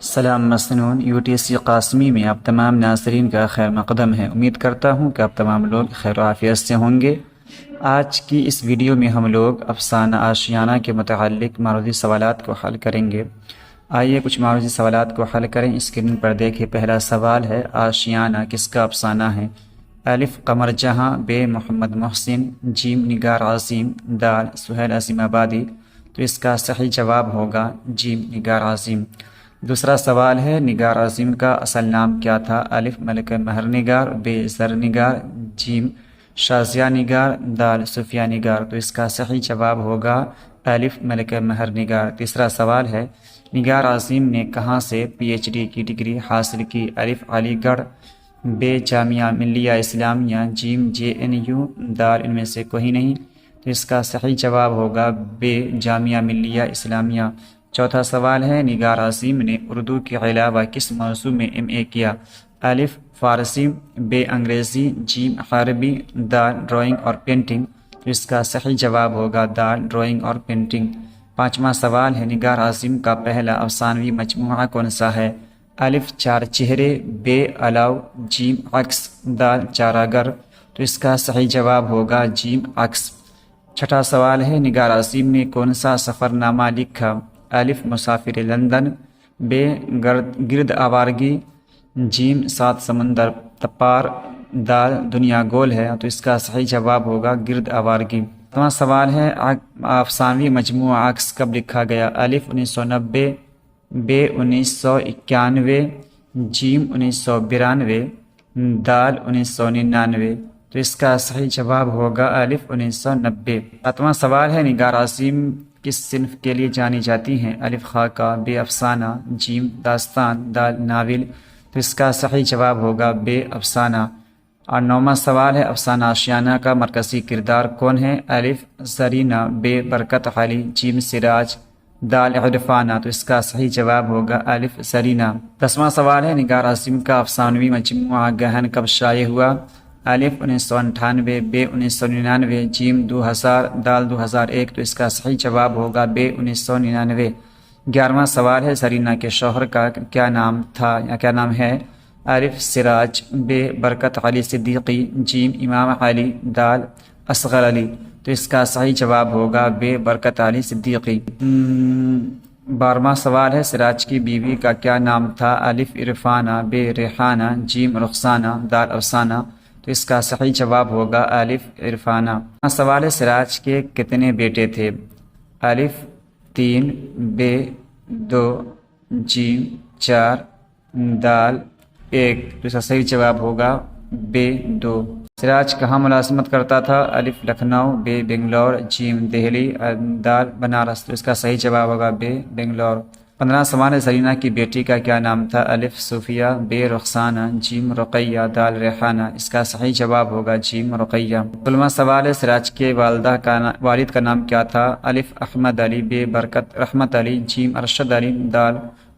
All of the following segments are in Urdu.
سلام مسنون UTC قاسمی میں آپ تمام ناظرین کا خیر مقدم ہے۔ امید کرتا ہوں کہ آپ تمام لوگ خیر و عافیت سے ہوں گے۔ آج کی اس ویڈیو میں ہم لوگ افسانہ آشیانہ کے متعلق معروضی سوالات کو حل کریں گے۔ آئیے کچھ معروضی سوالات کو حل کریں۔ اسکرین پر دیکھیں، پہلا سوال ہے آشیانہ کس کا افسانہ ہے؟ الف قمر جہاں، ب محمد محسن، جیم نگار عظیم، دال سہیل عظیم آبادی۔ تو اس کا صحیح جواب ہوگا جیم نگار عظیم۔ دوسرا سوال ہے نگار عظیم کا اصل نام کیا تھا؟ الف ملکہ مہر نگار، ب زر نگار، جیم شازیہ نگار، دال صوفیہ نگار۔ تو اس کا صحیح جواب ہوگا الف ملکہ مہر نگار۔ تیسرا سوال ہے نگار عظیم نے کہاں سے PhD کی ڈگری حاصل کی؟ الف علی گڑھ، ب جامعہ ملیہ اسلامیہ، جیم JNU، دال ان میں سے کوئی نہیں۔ تو اس کا صحیح جواب ہوگا ب جامعہ ملیہ اسلامیہ۔ چوتھا سوال ہے نگار عظیم نے اردو کے علاوہ کس موضوع میں MA کیا؟ الف فارسی، ب انگریزی، جیم عربی، دال ڈرائنگ اور پینٹنگ۔ تو اس کا صحیح جواب ہوگا دال ڈرائنگ اور پینٹنگ۔ پانچواں سوال ہے نگار عظیم کا پہلا افسانوی مجموعہ کون سا ہے؟ الف چار چہرے، ب الاؤ، جیم عکس، دال چارہ گر۔ تو اس کا صحیح جواب ہوگا جیم عکس۔ چھٹا سوال ہے نگار عظیم نے کون سا سفر نامہ لکھا؟ الف مسافر لندن، ب گرد آوارگی، جیم سات سمندر پار، دال دنیا گول ہے۔ تو اس کا صحیح جواب ہوگا گرد آوارگی۔ ساتواں سوال ہے افسانوی مجموعہ عکس کب لکھا گیا؟ الف 1990، ب 1991، جیم 1992، دال 1999۔ تو اس کا صحیح جواب ہوگا الف 1990۔ ساتواں سوال ہے نگار عظیم کس صنف کے لیے جانی جاتی ہیں؟ الف خاکہ، ب افسانہ، جیم داستان، دال ناول۔ تو اس کا صحیح جواب ہوگا ب افسانہ۔ اور نوواں سوال ہے افسانہ آشیانہ کا مرکزی کردار کون ہے؟ الف زرینہ، ب برکت علی، جیم سراج، دال عرفانہ۔ تو اس کا صحیح جواب ہوگا الف زرینہ۔ 10واں سوال ہے نگار عظیم کا افسانوی مجموعہ گہن کب شائع ہوا؟ الف 1998، ب 1999، جیم 2000، دال 2001۔ تو اس کا صحیح جواب ہوگا ب 1999۔ 11واں سوال ہے زرینہ کے شوہر کا کیا نام تھا یا کیا نام ہے؟ الف سراج، ب برکت علی صدیقی، جیم امام علی، دال اصغر علی۔ تو اس کا صحیح جواب ہوگا ب برکت علی صدیقی۔ 12واں سوال ہے سراج کی بیوی کا کیا نام تھا؟ الف عرفانہ، ب ریحانہ، جیم رخسانہ، دال افسانہ۔ تو اس کا صحیح جواب ہوگا الف عرفانہ۔ سوال ہے سراج کے کتنے بیٹے تھے؟ الف 3، ب 2، جیم 4، دال 1۔ تو اس کا صحیح جواب ہوگا ب 2۔ سراج کہاں ملازمت کرتا تھا؟ الف لکھنؤ، ب بنگلور، جیم دہلی، دال بنارس۔ تو اس کا صحیح جواب ہوگا ب بنگلور۔ 15واں سوال ہے زرینہ کی بیٹی کا کیا نام تھا؟ الف صوفیہ، ب رخسانہ، جیم رقیہ، دال ریحانہ۔ اس کا صحیح جواب ہوگا جیم رقیہ۔ 16واں سوال ہے سراج کے والد کا نام کیا تھا؟ الف احمد علی، ب برکت رحمت علی، جیم ارشد علی، دال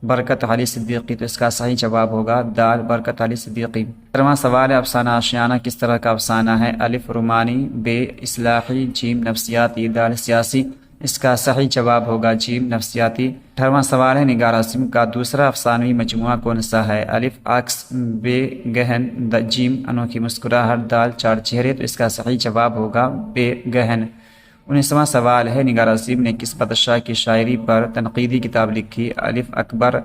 برکت علی صدیقی۔ تو اس کا صحیح جواب ہوگا دال برکت علی صدیقی۔ 17واں سوال ہے افسانہ آشیانہ کس طرح کا افسانہ ہے؟ الف رومانی، ب اصلاحی، جیم نفسیاتی، دال سیاسی۔ اس کا صحیح جواب ہوگا جیم نفسیاتی۔ 18واں سوال ہے نگار عظیم کا دوسرا افسانوی مجموعہ کون سا ہے؟ الف عکس، ب گہن، جیم انوکھی مسکراہٹ، دال چار چہرے۔ تو اس کا صحیح جواب ہوگا ب گہن۔ 19واں سوال ہے نگار عظیم نے کس بادشاہ کی شاعری پر تنقیدی کتاب لکھی؟ الف اکبر،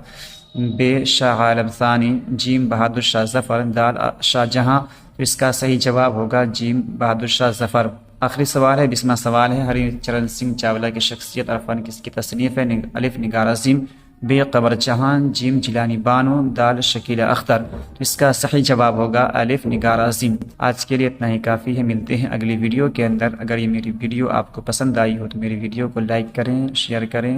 ب شاہ عالم ثانی، جیم بہادر شاہ ظفر، دال شاہ جہاں۔ تو اس کا صحیح جواب ہوگا جیم بہادر شاہ ظفر۔ آخری سوال ہے 20واں سوال ہے ہری چرن سنگھ چاولہ کی شخصیت اور فن کس کی تصنیف ہے؟ الف نگار عظیم، ب قمر جہاں، جیم جیلانی بانو، دال شکیلہ اختر۔ تو اس کا صحیح جواب ہوگا الف نگار عظیم۔ آج کے لیے اتنا ہی کافی ہے، ملتے ہیں اگلی ویڈیو کے اندر۔ اگر یہ میری ویڈیو آپ کو پسند آئی ہو تو میری ویڈیو کو لائک کریں، شیئر کریں۔